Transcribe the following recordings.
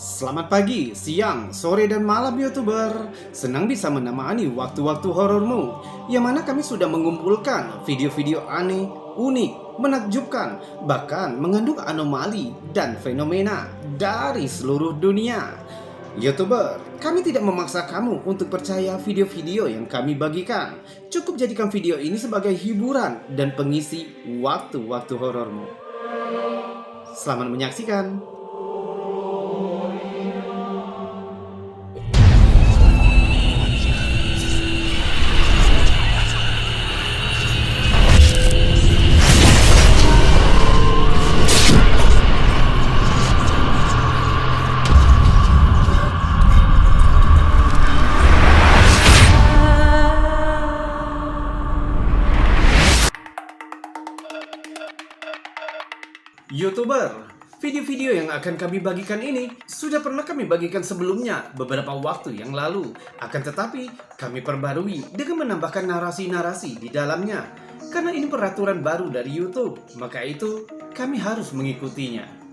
Selamat pagi, siang, sore, dan malam YouTuber. Senang bisa menemani waktu-waktu horormu, yang mana kami sudah mengumpulkan video-video aneh, unik, menakjubkan, bahkan mengandung anomali dan fenomena dari seluruh dunia. YouTuber, kami tidak memaksa kamu untuk percaya video-video yang kami bagikan. Cukup jadikan video ini sebagai hiburan dan pengisi waktu-waktu horormu. Selamat menyaksikan. YouTuber, video-video yang akan kami bagikan ini sudah pernah kami bagikan sebelumnya beberapa waktu yang lalu. Akan tetapi, kami perbarui dengan menambahkan narasi-narasi di dalamnya. Karena ini peraturan baru dari YouTube, maka itu kami harus mengikutinya.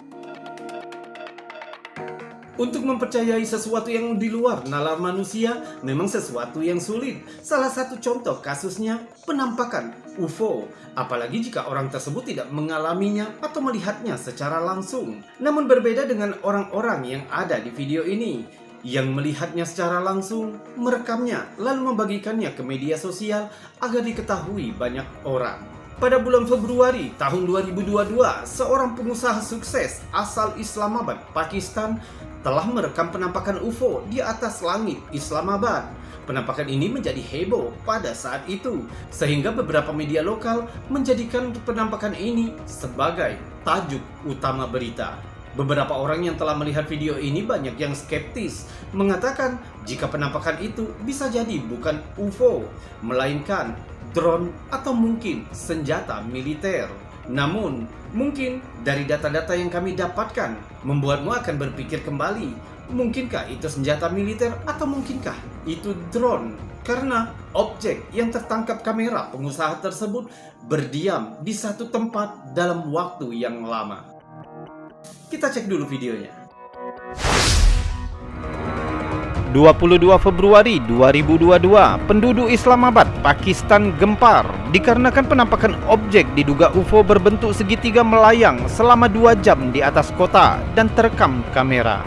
Untuk mempercayai sesuatu yang di luar nalar manusia memang sesuatu yang sulit. Salah satu contoh kasusnya penampakan UFO. Apalagi jika orang tersebut tidak mengalaminya atau melihatnya secara langsung. Namun berbeda dengan orang-orang yang ada di video ini, yang melihatnya secara langsung, merekamnya, lalu membagikannya ke media sosial agar diketahui banyak orang. Pada bulan Februari tahun 2022, seorang pengusaha sukses asal Islamabad, Pakistan, telah merekam penampakan UFO di atas langit Islamabad. Penampakan ini menjadi heboh pada saat itu, sehingga beberapa media lokal menjadikan penampakan ini sebagai tajuk utama berita. Beberapa orang yang telah melihat video ini banyak yang skeptis, mengatakan jika penampakan itu bisa jadi bukan UFO, melainkan drone atau mungkin senjata militer. Namun, mungkin dari data-data yang kami dapatkan membuatmu akan berpikir kembali, mungkinkah itu senjata militer atau mungkinkah itu drone? Karena objek yang tertangkap kamera pengusaha tersebut berdiam di satu tempat dalam waktu yang lama. Kita cek dulu videonya. 22 Februari 2022, penduduk Islamabad, Pakistan gempar dikarenakan penampakan objek diduga UFO berbentuk segitiga melayang selama 2 jam di atas kota dan terekam kamera.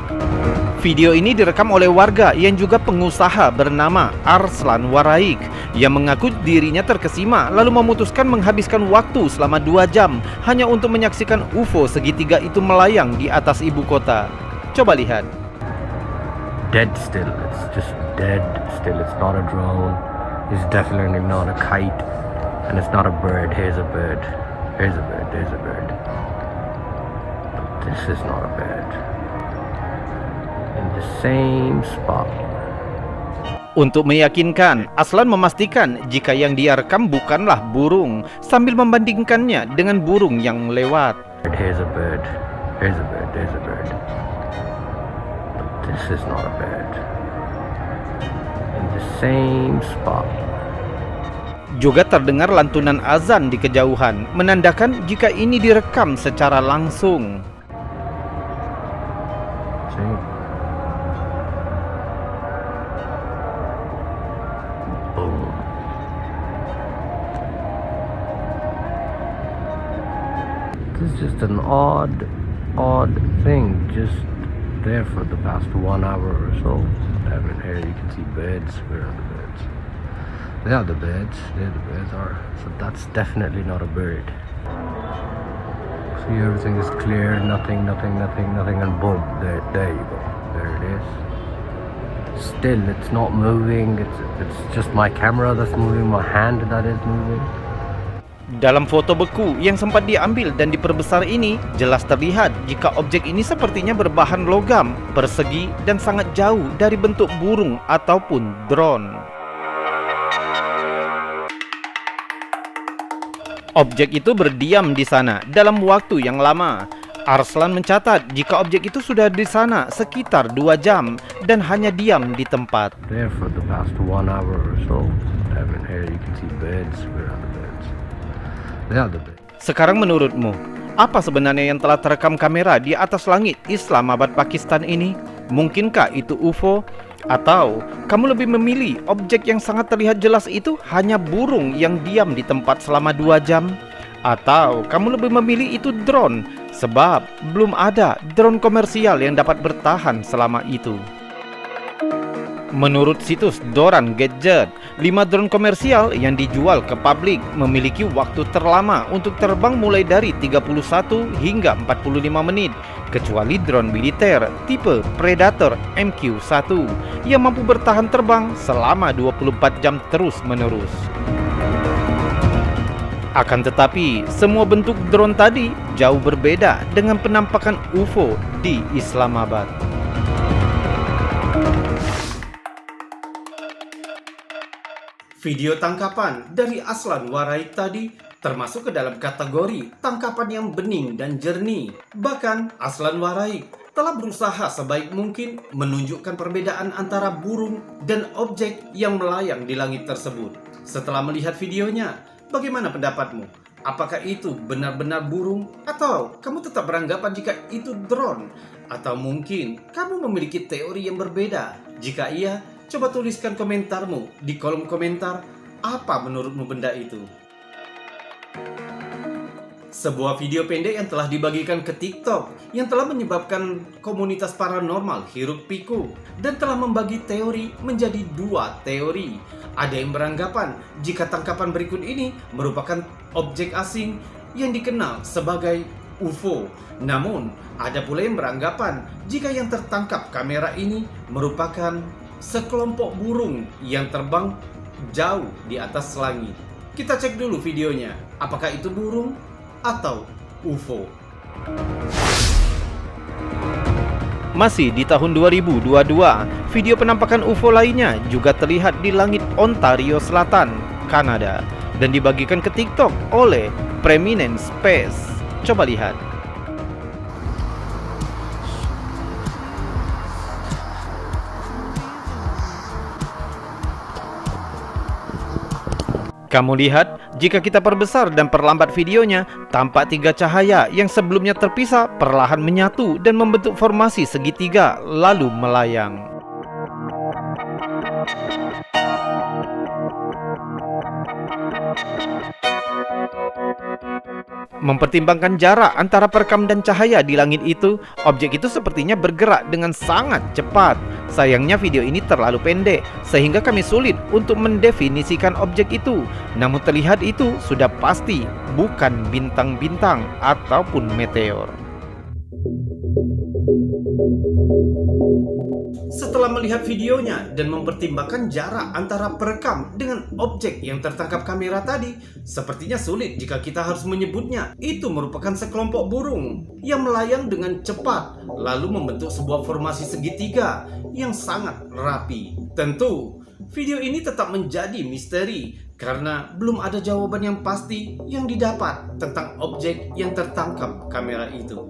Video ini direkam oleh warga yang juga pengusaha bernama Arslan Waraik yang mengaku dirinya terkesima lalu memutuskan menghabiskan waktu selama 2 jam hanya untuk menyaksikan UFO segitiga itu melayang di atas ibu kota. Coba lihat. Dead still, it's just dead still. It's not a drone, it's definitely not a kite, and it's not a bird. Here's a bird, here's a bird, there's a bird, but this is not a bird. In the same spot. Untuk meyakinkan, Aslan memastikan jika yang dia rekam bukanlah burung sambil membandingkannya dengan burung yang lewat. Here's a bird, here's a bird, there's a bird. This is not a bird. In the same spot. Juga terdengar lantunan azan di kejauhan, menandakan jika ini direkam secara langsung. See? Boom. This is just an odd thing. Just there for the past 1 hour or so. I mean, here you can see birds. Where are the birds? They are the birds. There the birds are. So that's definitely not a bird. See, everything is clear. Nothing, and boom. There you go. There it is. Still, it's not moving. It's just my camera that's moving. My hand that is moving. Dalam foto beku yang sempat diambil dan diperbesar ini, jelas terlihat jika objek ini sepertinya berbahan logam, persegi, dan sangat jauh dari bentuk burung ataupun drone. Objek itu berdiam di sana dalam waktu yang lama. Arslan mencatat jika objek itu sudah di sana sekitar 2 jam dan hanya diam di tempat. There for the past 1 hour or so. I mean, here you can see birds. Where are the birds? Sekarang menurutmu, apa sebenarnya yang telah terekam kamera di atas langit Islamabad, Pakistan ini? Mungkinkah itu UFO? Atau kamu lebih memilih objek yang sangat terlihat jelas itu hanya burung yang diam di tempat selama 2 jam? Atau kamu lebih memilih itu drone, sebab belum ada drone komersial yang dapat bertahan selama itu? Menurut situs Doran Gadget, 5 drone komersial yang dijual ke publik memiliki waktu terlama untuk terbang mulai dari 31 hingga 45 menit, kecuali drone militer tipe Predator MQ-1 yang mampu bertahan terbang selama 24 jam terus-menerus. Akan tetapi, semua bentuk drone tadi jauh berbeda dengan penampakan UFO di Islamabad. Video tangkapan dari Aslan Waraik tadi termasuk ke dalam kategori tangkapan yang bening dan jernih. Bahkan Aslan Waraik telah berusaha sebaik mungkin menunjukkan perbedaan antara burung dan objek yang melayang di langit tersebut. Setelah melihat videonya, bagaimana pendapatmu? Apakah itu benar-benar burung? Atau kamu tetap beranggapan jika itu drone? Atau mungkin kamu memiliki teori yang berbeda? Jika iya, coba tuliskan komentarmu di kolom komentar. Apa menurutmu benda itu? Sebuah video pendek yang telah dibagikan ke TikTok yang telah menyebabkan komunitas paranormal hiruk pikuk dan telah membagi teori menjadi 2 teori. Ada yang beranggapan jika tangkapan berikut ini merupakan objek asing yang dikenal sebagai UFO. Namun, ada pula yang beranggapan jika yang tertangkap kamera ini merupakan sekelompok burung yang terbang jauh di atas langit. Kita cek dulu videonya. Apakah itu burung atau UFO? Masih di tahun 2022, video penampakan UFO lainnya juga terlihat di langit Ontario Selatan, Kanada, dan dibagikan ke TikTok oleh Preeminent Space. Coba lihat. Kamu lihat, jika kita perbesar dan perlambat videonya, tampak 3 cahaya yang sebelumnya terpisah perlahan menyatu dan membentuk formasi segitiga lalu melayang. Mempertimbangkan jarak antara perekam dan cahaya di langit itu, objek itu sepertinya bergerak dengan sangat cepat. Sayangnya video ini terlalu pendek, sehingga kami sulit untuk mendefinisikan objek itu. Namun terlihat itu sudah pasti bukan bintang-bintang ataupun meteor. Setelah melihat videonya dan mempertimbangkan jarak antara perekam dengan objek yang tertangkap kamera tadi, sepertinya sulit jika kita harus menyebutnya itu merupakan sekelompok burung yang melayang dengan cepat lalu membentuk sebuah formasi segitiga yang sangat rapi. Tentu, video ini tetap menjadi misteri karena belum ada jawaban yang pasti yang didapat tentang objek yang tertangkap kamera itu.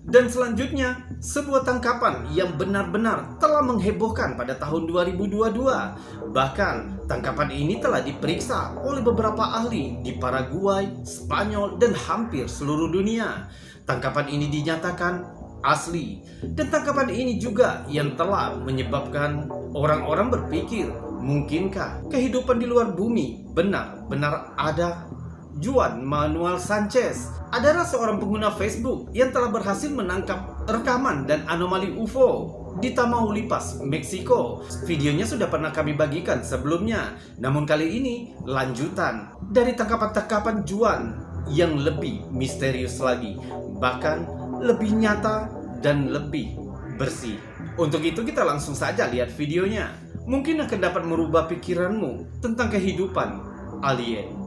Dan selanjutnya, sebuah tangkapan yang benar-benar telah menghebohkan pada tahun 2022. Bahkan, tangkapan ini telah diperiksa oleh beberapa ahli di Paraguay, Spanyol, dan hampir seluruh dunia. Tangkapan ini dinyatakan asli. Dan tangkapan ini juga yang telah menyebabkan orang-orang berpikir, mungkinkah kehidupan di luar bumi benar-benar ada? Juan Manuel Sanchez adalah seorang pengguna Facebook yang telah berhasil menangkap rekaman dan anomali UFO di Tamaulipas, Meksiko. Videonya sudah pernah kami bagikan sebelumnya, namun kali ini lanjutan dari tangkapan-tangkapan Juan yang lebih misterius lagi, bahkan lebih nyata dan lebih bersih. Untuk itu kita langsung saja lihat videonya. Mungkin akan dapat merubah pikiranmu tentang kehidupan alien.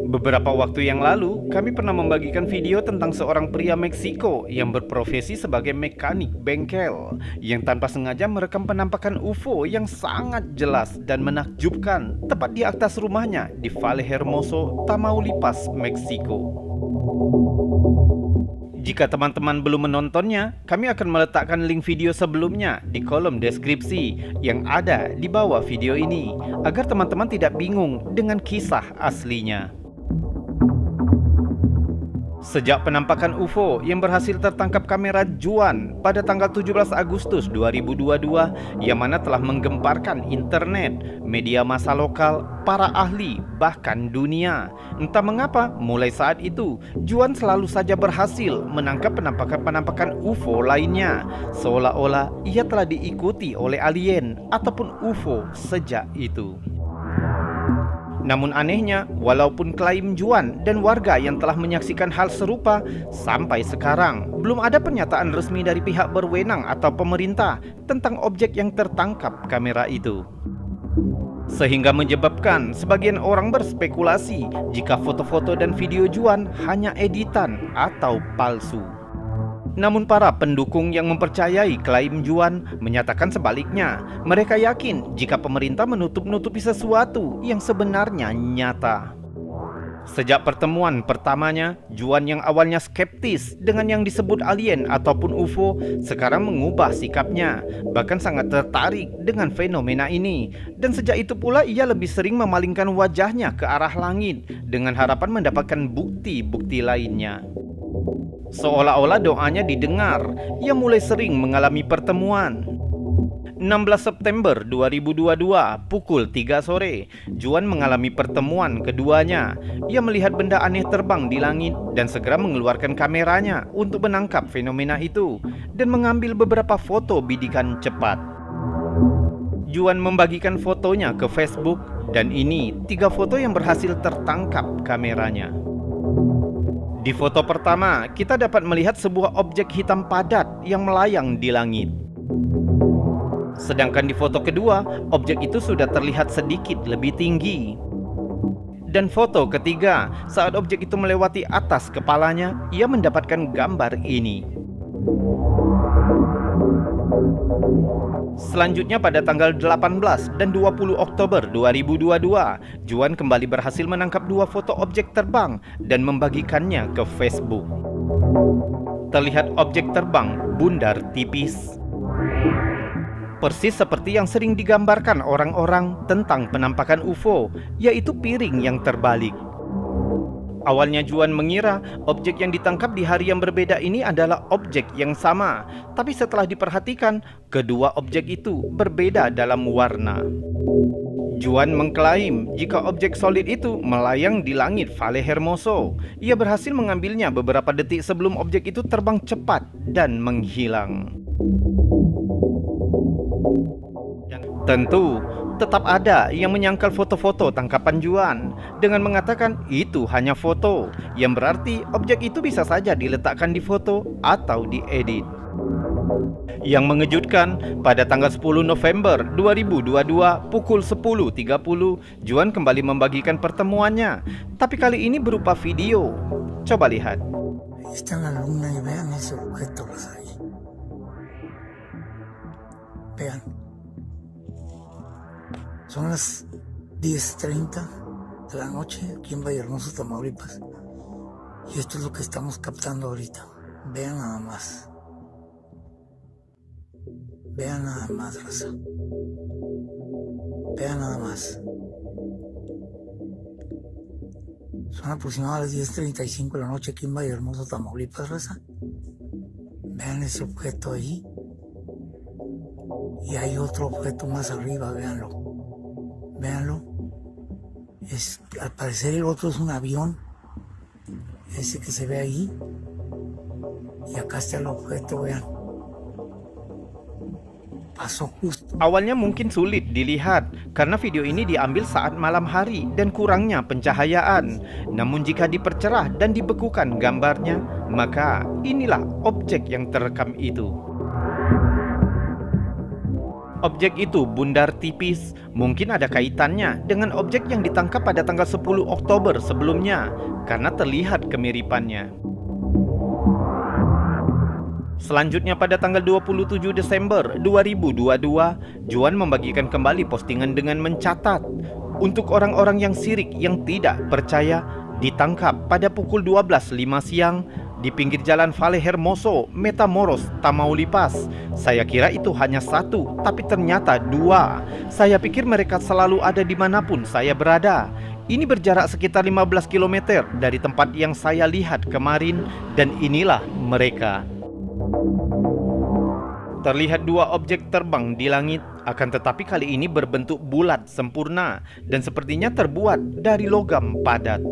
Beberapa waktu yang lalu, kami pernah membagikan video tentang seorang pria Meksiko yang berprofesi sebagai mekanik bengkel yang tanpa sengaja merekam penampakan UFO yang sangat jelas dan menakjubkan tepat di atas rumahnya di Valle Hermoso, Tamaulipas, Meksiko. Jika teman-teman belum menontonnya, kami akan meletakkan link video sebelumnya di kolom deskripsi yang ada di bawah video ini, agar teman-teman tidak bingung dengan kisah aslinya. Sejak penampakan UFO yang berhasil tertangkap kamera Juan pada tanggal 17 Agustus 2022 yang mana telah menggemparkan internet, media massa lokal, para ahli, bahkan dunia. Entah mengapa, mulai saat itu, Juan selalu saja berhasil menangkap penampakan-penampakan UFO lainnya, seolah-olah ia telah diikuti oleh alien ataupun UFO sejak itu. Namun anehnya, walaupun klaim Juan dan warga yang telah menyaksikan hal serupa, sampai sekarang belum ada pernyataan resmi dari pihak berwenang atau pemerintah tentang objek yang tertangkap kamera itu. Sehingga menyebabkan sebagian orang berspekulasi jika foto-foto dan video Juan hanya editan atau palsu. Namun para pendukung yang mempercayai klaim Juan menyatakan sebaliknya. Mereka yakin jika pemerintah menutup-nutupi sesuatu yang sebenarnya nyata. Sejak pertemuan pertamanya, Juan yang awalnya skeptis dengan yang disebut alien ataupun UFO sekarang mengubah sikapnya, bahkan sangat tertarik dengan fenomena ini. Dan sejak itu pula ia lebih sering memalingkan wajahnya ke arah langit dengan harapan mendapatkan bukti-bukti lainnya. Seolah-olah doanya didengar, ia mulai sering mengalami pertemuan. 16 September 2022 pukul 3 sore, Juan mengalami pertemuan keduanya. Ia melihat benda aneh terbang di langit dan segera mengeluarkan kameranya untuk menangkap fenomena itu dan mengambil beberapa foto bidikan cepat. Juan membagikan fotonya ke Facebook dan ini 3 foto yang berhasil tertangkap kameranya. Di foto pertama, kita dapat melihat sebuah objek hitam padat yang melayang di langit. Sedangkan di foto kedua, objek itu sudah terlihat sedikit lebih tinggi. Dan foto ketiga, saat objek itu melewati atas kepalanya, ia mendapatkan gambar ini. Selanjutnya pada tanggal 18 dan 20 Oktober 2022, Juan kembali berhasil menangkap 2 foto objek terbang dan membagikannya ke Facebook. Terlihat objek terbang bundar tipis, persis seperti yang sering digambarkan orang-orang tentang penampakan UFO, yaitu piring yang terbalik. Awalnya Juan mengira objek yang ditangkap di hari yang berbeda ini adalah objek yang sama, tapi setelah diperhatikan, kedua objek itu berbeda dalam warna. Juan mengklaim jika objek solid itu melayang di langit Valle Hermoso. Ia berhasil mengambilnya beberapa detik sebelum objek itu terbang cepat dan menghilang. Tentu, tetap ada yang menyangkal foto-foto tangkapan Juan dengan mengatakan itu hanya foto, yang berarti objek itu bisa saja diletakkan di foto atau diedit. Yang mengejutkan, pada tanggal 10 November 2022 pukul 10.30, Juan kembali membagikan pertemuannya, tapi kali ini berupa video. Coba lihat. Está en la luna y vean ese objeto ahí. Vean. Son las 10:30 de la noche aquí en Vallehermoso, Tamaulipas. Y esto es lo que estamos captando ahorita. Vean nada más. Vean nada más, raza. Vean nada más. Son aproximadamente las 10:35 de la noche aquí en Vallehermoso, Tamaulipas, raza. Vean ese objeto ahí. Y hay otro objeto más arriba, véanlo. Véanlo. Al parecer el otro es un avión. Ese que se ve ahí. Y acá está el objeto, vean. Pasó justo. Awalnya mungkin sulit dilihat karena video ini diambil saat malam hari dan kurangnya pencahayaan. Namun jika dipercerah dan dibekukan gambarnya, maka inilah objek yang terekam itu. Objek itu bundar tipis, mungkin ada kaitannya dengan objek yang ditangkap pada tanggal 10 Oktober sebelumnya, karena terlihat kemiripannya. Selanjutnya pada tanggal 27 Desember 2022, Juan membagikan kembali postingan dengan mencatat, untuk orang-orang yang sirik yang tidak percaya, ditangkap pada pukul 12.05 siang di pinggir jalan Valle Hermoso, Matamoros, Tamaulipas. Saya kira itu hanya 1, tapi ternyata 2. Saya pikir mereka selalu ada dimanapun saya berada. Ini berjarak sekitar 15 km dari tempat yang saya lihat kemarin, dan inilah mereka. Terlihat dua objek terbang di langit, akan tetapi kali ini berbentuk bulat sempurna dan sepertinya terbuat dari logam padat.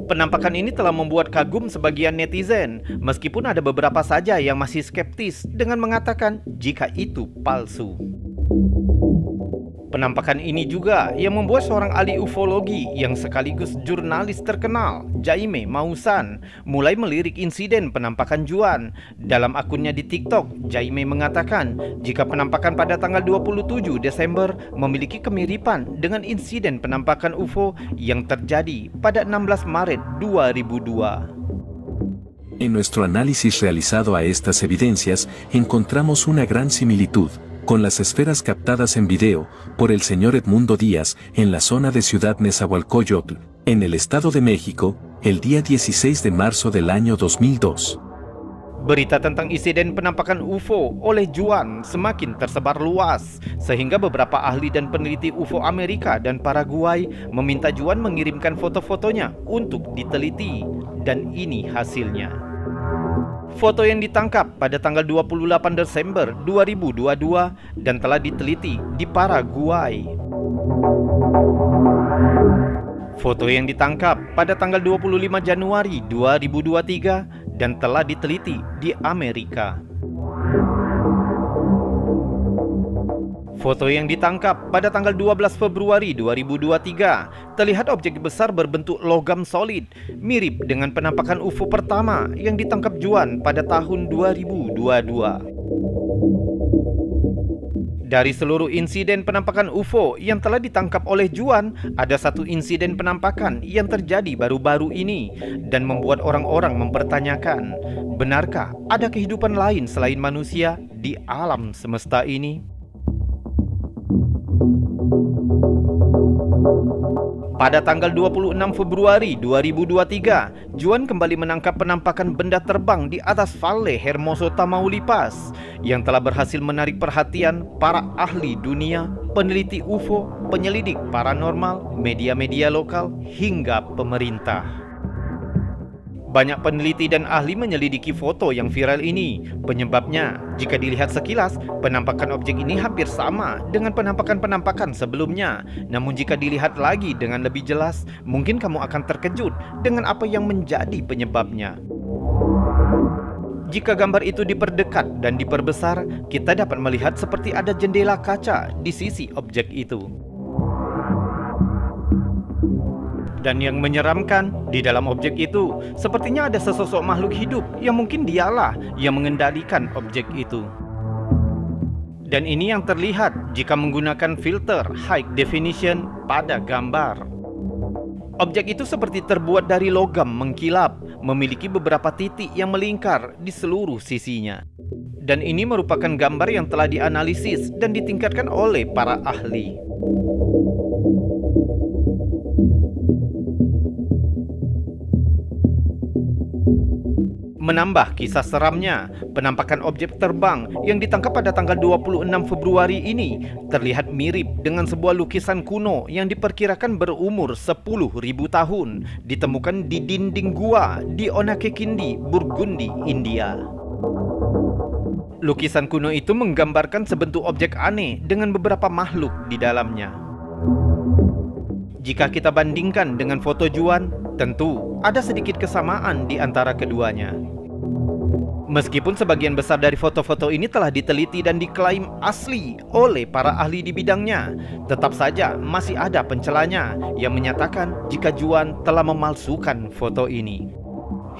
Penampakan ini telah membuat kagum sebagian netizen, meskipun ada beberapa saja yang masih skeptis dengan mengatakan jika itu palsu. Penampakan ini juga yang membuat seorang ahli ufologi yang sekaligus jurnalis terkenal, Jaime Maussan, mulai melirik insiden penampakan Juan. Dalam akunnya di TikTok, Jaime mengatakan jika penampakan pada tanggal 27 Desember memiliki kemiripan dengan insiden penampakan UFO yang terjadi pada 16 Maret 2002. En nuestro análisis realizado a estas evidencias, encontramos una gran similitud con las esferas captadas en video por el señor Edmundo Díaz en la zona de Ciudad Nezahualcóyotl, en el Estado de México, el día 16 de marzo del año 2002. Berita tentang insiden penampakan UFO oleh Juan semakin tersebar luas, sehingga beberapa ahli dan peneliti UFO Amerika dan Paraguay meminta Juan mengirimkan foto-fotonya untuk diteliti, dan ini hasilnya. Foto yang ditangkap pada tanggal 28 Desember 2022 dan telah diteliti di Paraguay. Foto yang ditangkap pada tanggal 25 Januari 2023 dan telah diteliti di Amerika. Foto yang ditangkap pada tanggal 12 Februari 2023 terlihat objek besar berbentuk logam solid, mirip dengan penampakan UFO pertama yang ditangkap Juan pada tahun 2022. Dari seluruh insiden penampakan UFO yang telah ditangkap oleh Juan, ada satu insiden penampakan yang terjadi baru-baru ini dan membuat orang-orang mempertanyakan, benarkah ada kehidupan lain selain manusia di alam semesta ini? Pada tanggal 26 Februari 2023, Juan kembali menangkap penampakan benda terbang di atas Valle Hermoso, Tamaulipas yang telah berhasil menarik perhatian para ahli dunia, peneliti UFO, penyelidik paranormal, media-media lokal, hingga pemerintah. Banyak peneliti dan ahli menyelidiki foto yang viral ini. Penyebabnya, jika dilihat sekilas, penampakan objek ini hampir sama dengan penampakan-penampakan sebelumnya. Namun jika dilihat lagi dengan lebih jelas, mungkin kamu akan terkejut dengan apa yang menjadi penyebabnya. Jika gambar itu diperdekat dan diperbesar, kita dapat melihat seperti ada jendela kaca di sisi objek itu. Dan yang menyeramkan, di dalam objek itu sepertinya ada sesosok makhluk hidup yang mungkin dialah yang mengendalikan objek itu. Dan ini yang terlihat jika menggunakan filter high definition pada gambar. Objek itu seperti terbuat dari logam mengkilap, memiliki beberapa titik yang melingkar di seluruh sisinya. Dan ini merupakan gambar yang telah dianalisis dan ditingkatkan oleh para ahli. Menambah kisah seramnya, penampakan objek terbang yang ditangkap pada tanggal 26 Februari ini terlihat mirip dengan sebuah lukisan kuno yang diperkirakan berumur 10.000 tahun, ditemukan di dinding gua di Onakekindi, Burgundy, India. Lukisan kuno itu menggambarkan sebentuk objek aneh dengan beberapa makhluk di dalamnya. Jika kita bandingkan dengan foto Juan, tentu ada sedikit kesamaan di antara keduanya. Meskipun sebagian besar dari foto-foto ini telah diteliti dan diklaim asli oleh para ahli di bidangnya, tetap saja masih ada pencelanya yang menyatakan jika Juan telah memalsukan foto ini.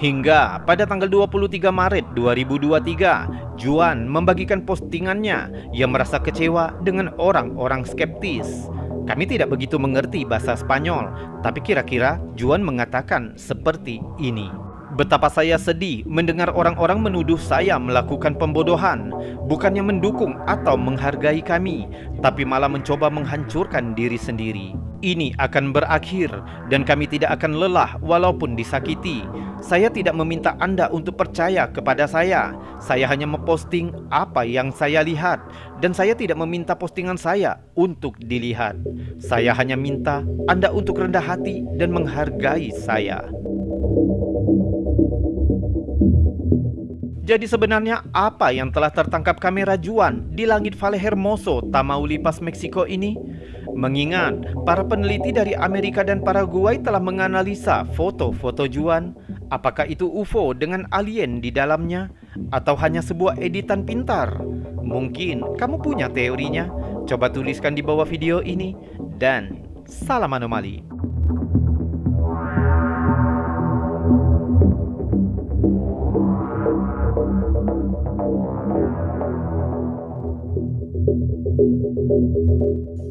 Hingga pada tanggal 23 Maret 2023, Juan membagikan postingannya yang merasa kecewa dengan orang-orang skeptis. Kami tidak begitu mengerti bahasa Spanyol, tapi kira-kira Juan mengatakan seperti ini. Betapa saya sedih mendengar orang-orang menuduh saya melakukan pembodohan, bukannya mendukung atau menghargai kami, tapi malah mencoba menghancurkan diri sendiri. Ini akan berakhir dan kami tidak akan lelah walaupun disakiti. Saya tidak meminta Anda untuk percaya kepada saya. Saya hanya memposting apa yang saya lihat, dan saya tidak meminta postingan saya untuk dilihat. Saya hanya minta Anda untuk rendah hati dan menghargai saya. Jadi sebenarnya apa yang telah tertangkap kamera Juan di langit Valle Hermoso, Tamaulipas, Meksiko ini? Mengingat para peneliti dari Amerika dan Paraguay telah menganalisa foto-foto Juan, apakah itu UFO dengan alien di dalamnya atau hanya sebuah editan pintar? Mungkin kamu punya teorinya. Coba tuliskan di bawah video ini, dan salam anomali.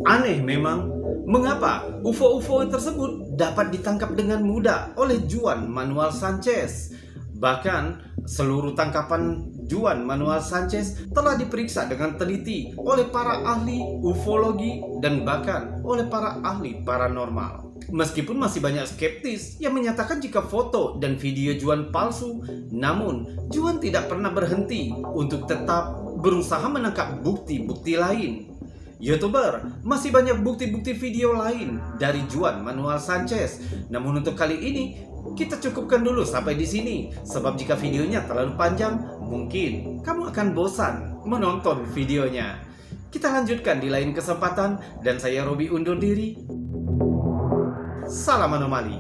Aneh memang, mengapa UFO-UFO tersebut dapat ditangkap dengan mudah oleh Juan Manuel Sanchez. Bahkan seluruh tangkapan Juan Manuel Sanchez telah diperiksa dengan teliti oleh para ahli ufologi dan bahkan oleh para ahli paranormal. Meskipun masih banyak skeptis yang menyatakan jika foto dan video Juan palsu, namun Juan tidak pernah berhenti untuk tetap berusaha menangkap bukti-bukti lain. YouTuber, masih banyak bukti-bukti video lain dari Juan Manuel Sanchez. Namun untuk kali ini, kita cukupkan dulu sampai di sini. Sebab jika videonya terlalu panjang, mungkin kamu akan bosan menonton videonya. Kita lanjutkan di lain kesempatan, dan saya Robi undur diri. Salam anomali.